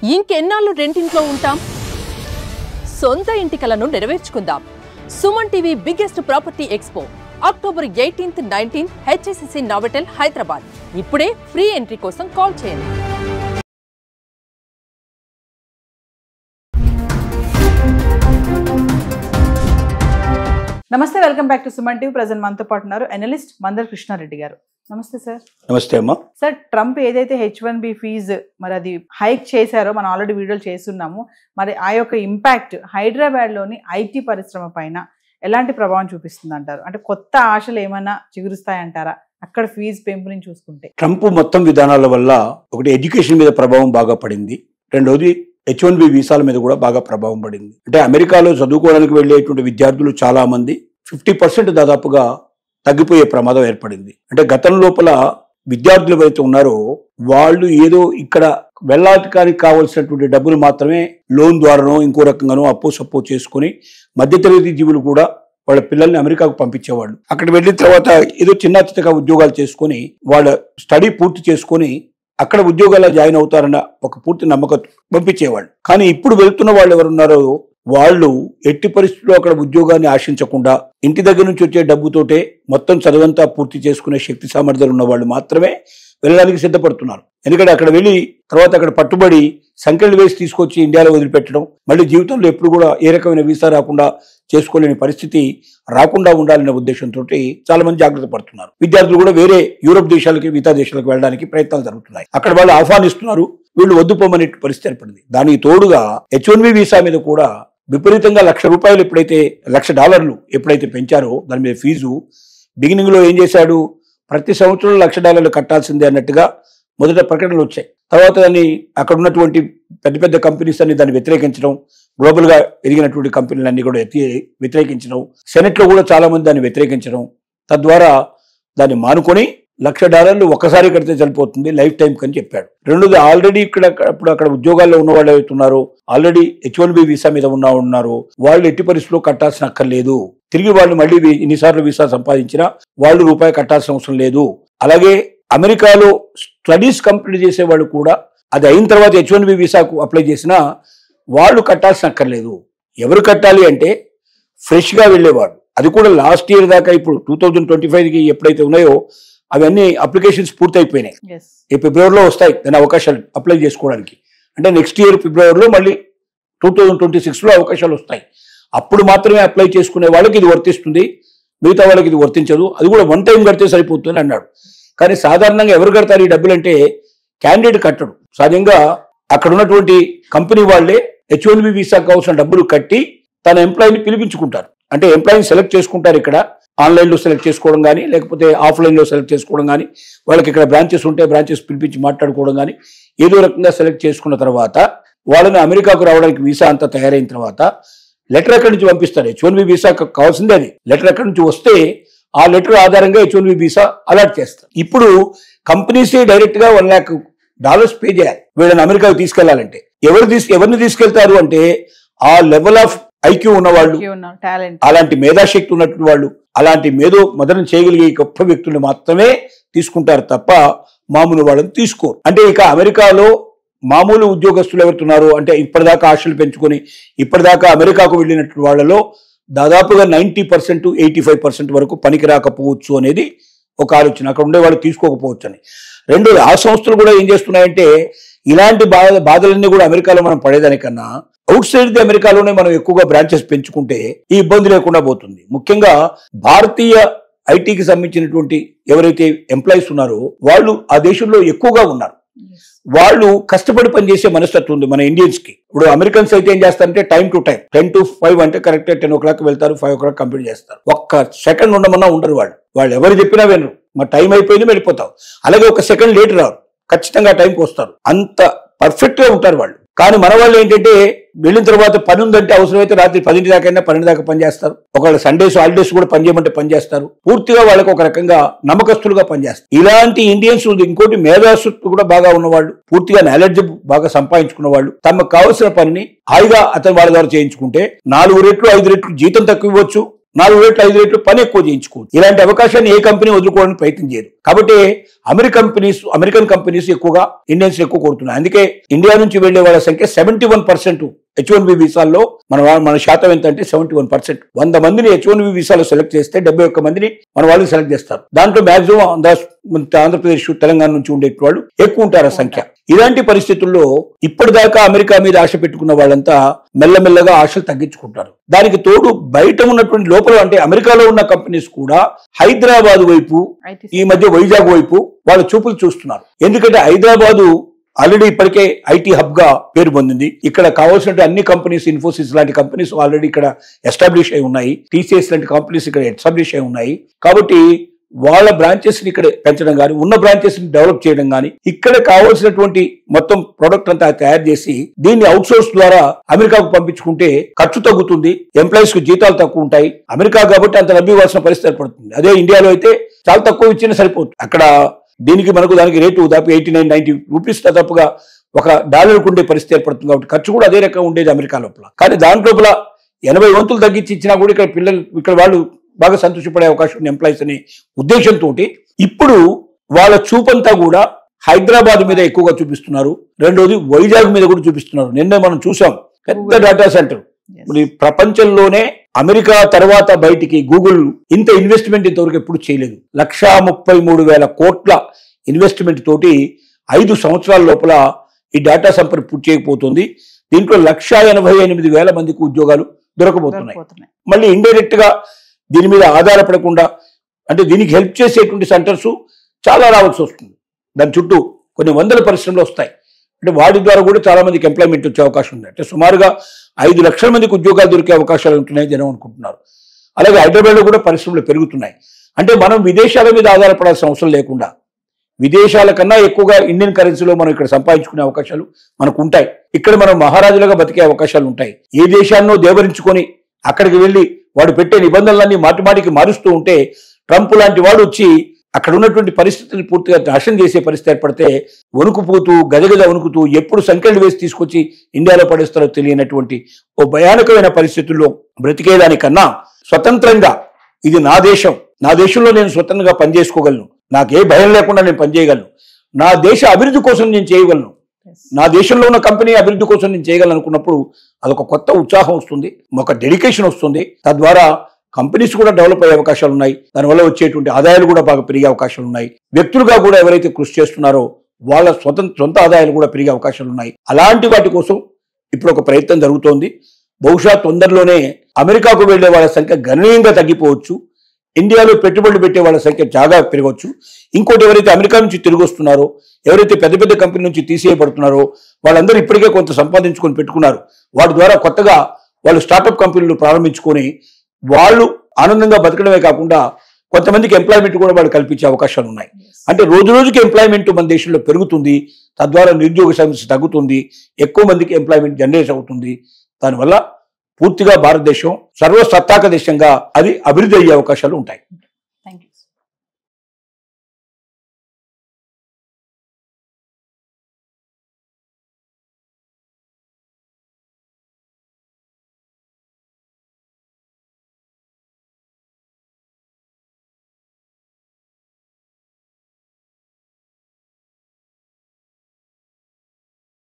ఇంకెన్నాళ్ళు రెంటింట్లో ఉంటాం? సొంత ఇంటి కలను నెరవేర్చుకుందాం. Suman TV biggest property expo October 18, 19 HSCC Novotel Hyderabad. ఇప్పుడే ఫ్రీ ఎంట్రీ కోసం కాల్ చేయండి. నమస్తే, welcome back to Suman TV. Present మనతో పాటు ఉన్నారు అనలిస్ట్ మందర్ కృష్ణారెడ్డి గారు. నమస్తే సార్. నమస్తే అమ్మా. సార్, ట్రంప్ ఏదైతే H1B ఫీజు మరి అది హైక్ చేశారో మనం ఆల్రెడీ వీడియోలు చేస్తున్నాము. మరి ఆ యొక్క ఇంపాక్ట్ హైదరాబాద్లోని ఐటీ పరిశ్రమ పైన ఎలాంటి ప్రభావం చూపిస్తుంది అంటారు? అంటే కొత్త ఆశలు ఏమైనా చిగురుస్తాయంటారా అక్కడ ఫీజు పెంపు నుంచి చూసుకుంటే? ట్రంప్ మొత్తం విధానాల వల్ల ఒకటి ఎడ్యుకేషన్ మీద ప్రభావం బాగా పడింది, రెండోది H1B వీసాల మీద కూడా బాగా ప్రభావం పడింది. అంటే అమెరికాలో చదువుకోవడానికి వెళ్ళేటువంటి విద్యార్థులు చాలా మంది 50% దాదాపుగా తగ్గిపోయే ప్రమాదం ఏర్పడింది. అంటే గతం లోపల విద్యార్థులు ఎవరైతే ఉన్నారో వాళ్ళు ఏదో ఇక్కడ వెళ్ళడానికి కావాల్సినటువంటి డబ్బులు మాత్రమే లోన్ ద్వారానో ఇంకో రకంగానో అప్పో సప్పో చేసుకుని మధ్యతరగతి జీవులు కూడా వాళ్ళ పిల్లల్ని అమెరికాకు పంపించేవాళ్ళు. అక్కడ వెళ్ళిన తర్వాత ఏదో చిన్న చిన్నగా ఉద్యోగాలు చేసుకుని వాళ్ళ స్టడీ పూర్తి చేసుకుని అక్కడ ఉద్యోగాల్లో జాయిన్ అవుతారన్న ఒక పూర్తి నమ్మకం పంపించేవాళ్ళు. కానీ ఇప్పుడు వెళ్తున్న వాళ్ళు ఎవరున్నారో వాళ్ళు ఎట్టి పరిస్థితుల్లో అక్కడ ఉద్యోగాన్ని ఆశించకుండా ఇంటి దగ్గర నుంచి వచ్చే డబ్బుతోటే మొత్తం చదువంతా పూర్తి చేసుకునే శక్తి సామర్థ్యాలు ఉన్న వాళ్ళు మాత్రమే వెళ్ళడానికి సిద్ధపడుతున్నారు. ఎందుకంటే అక్కడ వెళ్ళి తర్వాత అక్కడ పట్టుబడి సంఖ్యలు వేసి తీసుకొచ్చి ఇండియాలో వదిలిపెట్టడం, మళ్ళీ జీవితంలో ఎప్పుడు కూడా ఏ రకమైన వీసా రాకుండా చేసుకోలేని పరిస్థితి రాకుండా ఉండాలనే ఉద్దేశంతో చాలా మంది జాగ్రత్త పడుతున్నారు. విద్యార్థులు కూడా వేరే యూరోప్ దేశాలకి మిగతా దేశాలకు వెళ్ళడానికి ప్రయత్నాలు జరుగుతున్నాయి. అక్కడ వాళ్ళు ఆహ్వానిస్తున్నారు, వీళ్ళు వద్దుపోమనే పరిస్థితి ఏర్పడింది. దానికి తోడుగా H1B వీసా మీద కూడా విపరీతంగా $1,00,000 ఎప్పుడైతే $1,00,000 ఎప్పుడైతే పెంచారో దాని మీద ఫీజు బిగినింగ్ లో ఏం చేశాడు, ప్రతి సంవత్సరం $1,00,000 కట్టాల్సిందే అన్నట్టుగా మొదట ప్రకటనలు వచ్చాయి. తర్వాత దాన్ని అక్కడ ఉన్నటువంటి పెద్ద పెద్ద కంపెనీస్ అన్ని దాన్ని వ్యతిరేకించడం, గ్లోబల్ గా ఎదిగినటువంటి కంపెనీలన్నీ కూడా వ్యతిరేకించడం, సెనెట్ లో కూడా చాలా మంది దాన్ని వ్యతిరేకించడం, తద్వారా దాన్ని మానుకొని $1,00,000 ఒక్కసారి కడితే సరిపోతుంది లైఫ్ టైం అని చెప్పాడు. రెండోది ఆల్రెడీ ఇప్పుడు అక్కడ ఉద్యోగాల్లో ఉన్న వాళ్ళు అవుతున్నారో ఆల్రెడీ H1B వీసా మీద ఉన్నారు వాళ్ళు ఎట్టి పరిస్థితుల్లో కట్టాల్సిన అక్కర్లేదు. తిరిగి వాళ్ళు మళ్ళీ ఎన్నిసార్లు వీసా సంపాదించినా వాళ్ళు రూపాయి కట్టాల్సిన అవసరం లేదు. అలాగే అమెరికాలో స్టడీస్ కంప్లీట్ చేసే వాళ్ళు కూడా అది అయిన తర్వాత H1B వీసాకు అప్లై చేసినా వాళ్ళు కట్టాల్సిన అక్కర్లేదు. ఎవరు కట్టాలి అంటే ఫ్రెష్ గా వెళ్ళేవాడు. అది కూడా లాస్ట్ ఇయర్ దాకా ఇప్పుడు 2025కి ఎప్పుడైతే ఉన్నాయో అవన్నీ అప్లికేషన్స్ పూర్తయిపోయినాయి. ఈ ఫిబ్రవరిలో వస్తాయి దాని అవకాశాలు అప్లై చేసుకోవడానికి. అంటే నెక్స్ట్ ఇయర్ ఫిబ్రవరిలో మళ్ళీ 2026లో అవకాశాలు వస్తాయి. అప్పుడు మాత్రమే అప్లై చేసుకునే వాళ్ళకి ఇది వర్తిస్తుంది, మిగతా వాళ్ళకి ఇది వర్తించదు. అది కూడా వన్ టైం కడితే సరిపోతుంది అన్నాడు. కానీ సాధారణంగా ఎవరు కడతారు ఈ డబ్బులు అంటే క్యాండిడేట్ కట్టడు. సహజంగా అక్కడ ఉన్నటువంటి కంపెనీ వాళ్ళే H1B వీసాకు కావాల్సిన డబ్బులు కట్టి తన ఎంప్లాయీని పిలిపించుకుంటారు. అంటే ఎంప్లాయీని సెలెక్ట్ చేసుకుంటారు. ఇక్కడ ఆన్లైన్లో సెలెక్ట్ చేసుకోవడం కానీ లేకపోతే ఆఫ్లైన్లో సెలెక్ట్ చేసుకోవడం కానీ, వాళ్ళకి ఇక్కడ బ్రాంచెస్ ఉంటే బ్రాంచెస్ పిలిపించి మాట్లాడుకోవడం కానీ ఏదో రకంగా సెలెక్ట్ చేసుకున్న తర్వాత వాళ్ళని అమెరికాకు రావడానికి వీసా అంతా తయారైన తర్వాత లెటర్ ఎక్కడి నుంచి పంపిస్తారు. H1B వీసా కావాల్సిందే అది. లెటర్ ఎక్కడి నుంచి వస్తే ఆ లెటర్ ఆధారంగా H1B వీసా అలాట్ చేస్తారు. ఇప్పుడు కంపెనీసే డైరెక్ట్ గా $1,00,000 పే చేయాలి వీళ్ళని అమెరికాకు తీసుకెళ్లాలంటే. ఎవరిని తీసుకెళ్తారు అంటే ఆ లెవెల్ ఆఫ్ ఐక్యూ ఉన్నవాళ్ళు, అలాంటి మేధాశక్తి ఉన్నటువంటి వాళ్ళు, అలాంటి మదనం చేయగలిగే గొప్ప వ్యక్తులు మాత్రమే తీసుకుంటారు తప్ప మామూలు వాళ్ళని తీసుకోరు. అంటే ఇక అమెరికాలో మామూలు ఉద్యోగస్తులు ఎవరుతున్నారు అంటే ఇప్పటిదాకా ఆశలు పెంచుకొని ఇప్పటిదాకా అమెరికాకు వెళ్ళినటువంటి వాళ్ళలో దాదాపుగా 90%, 85% వరకు పనికి రాకపోవచ్చు అనేది ఒక ఆలోచన. అక్కడ ఉండే వాళ్ళు తీసుకోకపోవచ్చు అని. రెండోది ఆ సంస్థలు కూడా ఏం చేస్తున్నాయంటే ఇలాంటి బాధలన్నీ కూడా అమెరికాలో మనం పడేదానికన్నా అవుట్ సైడ్ ది అమెరికాలోనే మనం ఎక్కువగా బ్రాంచెస్ పెంచుకుంటే ఈ ఇబ్బంది లేకుండా పోతుంది. ముఖ్యంగా భారతీయ ఐటీకి సంబంధించినటువంటి ఎవరైతే ఎంప్లాయీస్ ఉన్నారో వాళ్ళు ఆ దేశంలో ఎక్కువగా ఉన్నారు. వాళ్ళు కష్టపడి పనిచేసే మనస్తత్వం ఉంది మన ఇండియన్స్ కి. ఇప్పుడు అమెరికన్స్ అయితే ఏం చేస్తారంటే టైం టు టైం 10 to 5 అంటే కరెక్ట్ 10 o'clock వెళ్తారు, 5 o'clock కంప్లీట్ చేస్తారు. ఒక్క సెకండ్ ఉండమన్నా ఉండరు వాళ్ళు ఎవరు చెప్పినా వినరు. మా టైం అయిపోయింది వెళ్ళిపోతాం. అలాగే ఒక సెకండ్ లేట్ రారు, ఖచ్చితంగా టైంకి వస్తారు. అంత పర్ఫెక్ట్ గా ఉంటారు వాళ్ళు. కానీ మన వాళ్ళు ఏంటంటే వెళ్ళిన తర్వాత పని ఉందంటే అవసరమైతే రాత్రి 10 దాకా 12 దాకా పనిచేస్తారు. ఒకవేళ సండేస్ హాలిడేస్ కూడా పనిచేయమంటే పనిచేస్తారు. పూర్తిగా వాళ్ళకి ఒక రకంగా నమ్మకస్తులుగా పనిచేస్తారు. ఇలాంటి ఇండియన్స్ ఇంకోటి మేధాశక్తి కూడా బాగా ఉన్నవాళ్ళు, పూర్తిగా నాలెడ్జ్ బాగా సంపాదించుకున్న వాళ్ళు తమకు కావాల్సిన పనిని హాయిగా అతను వాళ్ళ ద్వారా చేయించుకుంటే 4 రెట్లు 5 రెట్లు జీతం తక్కువ ఇవ్వచ్చు, 4 రెట్లు 5 రెట్లు పని ఎక్కువ చేయించుకోవచ్చు. ఇలాంటి అవకాశాన్ని ఏ కంపెనీ వదులుకోవడానికి ప్రయత్నం చేయదు. కాబట్టి అమెరికన్ కంపెనీస్ ఎక్కువగా ఇండియన్స్ ఎక్కువ కోరుతున్నాయి. అందుకే ఇండియా నుంచి వెళ్లే వాళ్ళ సంఖ్య 71% H1B వీసాల్లో మన శాతం ఎంత అంటే 71%. 100 మందిని H1B వీసాలో సెలెక్ట్ చేస్తే 71 మందిని మన వాళ్ళు సెలెక్ట్ చేస్తారు. దాంట్లో మాక్సిమం ఆంధ్రప్రదేశ్ తెలంగాణ నుంచి ఉండే వాళ్ళు ఎక్కువ ఉంటారు సంఖ్య. ఇలాంటి పరిస్థితుల్లో ఇప్పటిదాకా అమెరికా మీద ఆశ పెట్టుకున్న వాళ్ళంతా మెల్లమెల్లగా ఆశలు తగ్గించుకుంటారు. దానికి తోడు బయట ఉన్నటువంటి లోపల అంటే అమెరికాలో ఉన్న కంపెనీస్ కూడా హైదరాబాద్ వైపు ఈ మధ్య వైజాగ్ వైపు వాళ్ళ చూపులు చూస్తున్నారు. ఎందుకంటే హైదరాబాదు ఆల్రెడీ ఇప్పటికే ఐటీ హబ్ గా పేరు పొందింది. ఇక్కడ కావాల్సిన అన్ని కంపెనీస్, ఇన్ఫోసిస్ లాంటి కంపెనీస్ ఆల్రెడీ ఇక్కడ ఎస్టాబ్లిష్ అయి ఉన్నాయి. టీసీఎస్ లాంటి కంపెనీస్ ఇక్కడ ఎస్టాబ్లిష్ అయి ఉన్నాయి. కాబట్టి వాళ్ళ బ్రాంచెస్ ని ఇక్కడ పెంచడం కానీ, ఉన్న బ్రాంచెస్ ని డెవలప్ చేయడం కానీ, ఇక్కడ కావాల్సినటువంటి మొత్తం ప్రొడక్ట్ అంతా తయారు చేసి దీన్ని అవుట్ సోర్స్ ద్వారా అమెరికాకు పంపించుకుంటే ఖర్చు తగ్గుతుంది, ఎంప్లాయీస్ కు జీతాలు తక్కువ ఉంటాయి. అమెరికా కాబట్టి అంత లబ్ధి ఇవ్వాల్సిన పరిస్థితి ఏర్పడుతుంది. అదే ఇండియాలో అయితే చాలా తక్కువ ఇచ్చినా సరిపోతుంది. అక్కడ దానికి రేటు దాదాపు 89-90 రూపీస్ తప్పుగా $1 ఉండే పరిస్థితి ఏర్పడుతుంది. కాబట్టి ఖర్చు కూడా అదే రకంగా ఉండేది అమెరికా లోపల. కానీ దాని లోపల 80 వంతులు తగ్గించి ఇచ్చినా కూడా ఇక్కడ వాళ్ళు బాగా సంతోషపడే అవకాశం ఉంది ఎంప్లాయీస్ అనే ఉద్దేశంతో ఇప్పుడు వాళ్ళ చూపంతా కూడా హైదరాబాద్ మీద ఎక్కువగా చూపిస్తున్నారు. రెండోది వైజాగ్ మీద కూడా చూపిస్తున్నారు. నిన్న మనం చూసాం పెద్ద డేటా సెంటర్. ప్రపంచంలోనే అమెరికా తర్వాత బయటికి గూగుల్ ఇంత ఇన్వెస్ట్మెంట్ ఇంతవరకు ఎప్పుడు చేయలేదు. 1,33,000 కోట్ల ఇన్వెస్ట్మెంట్ తోటి 5 సంవత్సరాల లోపల ఈ డేటా సెంటర్ పూర్తి చేయకపోతుంది. దీంట్లో 1,88,000 మందికి ఉద్యోగాలు దొరకబోతున్నాయి. మళ్ళీ ఇండైరెక్ట్ గా దీని మీద ఆధారపడకుండా అంటే దీనికి హెల్ప్ చేసేటువంటి సెంటర్స్ చాలా రావాల్సి వస్తుంది. దాని చుట్టూ కొన్ని వందల పరిశ్రమలు వస్తాయి. అంటే వాటి ద్వారా కూడా చాలా మందికి ఎంప్లాయ్మెంట్ వచ్చే అవకాశం ఉంది. అంటే సుమారుగా 5 లక్షల మందికి ఉద్యోగాలు దొరికే అవకాశాలు ఉంటున్నాయి జనం అనుకుంటున్నారు. అలాగే హైదరాబాద్లో కూడా పరిశ్రమలు పెరుగుతున్నాయి. అంటే మనం విదేశాల మీద ఆధారపడాల్సిన అవసరం లేకుండా విదేశాల కన్నా ఎక్కువగా ఇండియన్ కరెన్సీలో మనం ఇక్కడ సంపాదించుకునే అవకాశాలు మనకు ఉంటాయి. ఇక్కడ మనం మహారాజులుగా బతికే అవకాశాలు ఉంటాయి. ఏ దేశాన్నో దేవరించుకొని అక్కడికి వెళ్ళి వాడు పెట్టే నిబంధనలన్నీ మాటిమాటికి మారుస్తూ ఉంటే ట్రంప్ లాంటి వాడు వచ్చి అక్కడ ఉన్నటువంటి పరిస్థితులు పూర్తిగా నాశనం చేసే పరిస్థితి ఏర్పడితే వణుకుపోతూ గజగజ వణుకుతూ ఎప్పుడు సంఖ్యలు వేసి తీసుకొచ్చి ఇండియాలో పడేస్తారో తెలియనటువంటి ఓ భయానకమైన పరిస్థితుల్లో బ్రతికేదానికన్నా స్వతంత్రంగా ఇది నా దేశం, నా దేశంలో నేను స్వతంత్రంగా పనిచేసుకోగలను, నాకే భయం లేకుండా నేను పనిచేయగలను, నా దేశ అభివృద్ధి కోసం నేను చేయగలను, నా దేశంలో ఉన్న కంపెనీ అభివృద్ధి కోసం నేను చేయగలను అనుకున్నప్పుడు అదొక కొత్త ఉత్సాహం వస్తుంది, ఒక డెడికేషన్ వస్తుంది. తద్వారా కంపెనీస్ కూడా డెవలప్ అయ్యే అవకాశాలు ఉన్నాయి. దానివల్ల వచ్చేటువంటి ఆదాయాలు కూడా బాగా పెరిగే అవకాశాలు ఉన్నాయి. వ్యక్తులుగా కూడా ఎవరైతే కృషి చేస్తున్నారో వాళ్ళ సొంత ఆదాయాలు కూడా పెరిగే అవకాశాలు ఉన్నాయి. అలాంటి వాటి కోసం ఇప్పుడు ఒక ప్రయత్నం జరుగుతోంది. బహుశా తొందరలోనే అమెరికాకు వెళ్లే వాళ్ళ సంఖ్య గణనీయంగా తగ్గిపోవచ్చు. ఇండియాలో పెట్టుబడులు పెట్టే వాళ్ళ సంఖ్య చాలా పెరగవచ్చు. ఇంకోటి ఎవరైతే అమెరికా నుంచి తిరిగి వస్తున్నారో, ఎవరైతే పెద్ద పెద్ద కంపెనీ నుంచి తీసేయబడుతున్నారో వాళ్ళందరూ ఇప్పటికే కొంత సంపాదించుకొని పెట్టుకున్నారు. వాటి ద్వారా కొత్తగా వాళ్ళు స్టార్టప్ కంపెనీలు ప్రారంభించుకొని వాళ్ళు ఆనందంగా బతకడమే కాకుండా కొంతమందికి ఎంప్లాయ్మెంట్ కూడా వాళ్ళు కల్పించే అవకాశాలు ఉన్నాయి. అంటే రోజు రోజుకి ఎంప్లాయ్మెంట్ మన దేశంలో పెరుగుతుంది. తద్వారా నిరుద్యోగ సమస్య తగ్గుతుంది, ఎక్కువ మందికి ఎంప్లాయ్మెంట్ జనరేట్ అవుతుంది. దానివల్ల పూర్తిగా భారతదేశం సర్వసత్తాక దేశంగా అది అభివృద్ధి అయ్యే అవకాశాలు ఉంటాయి.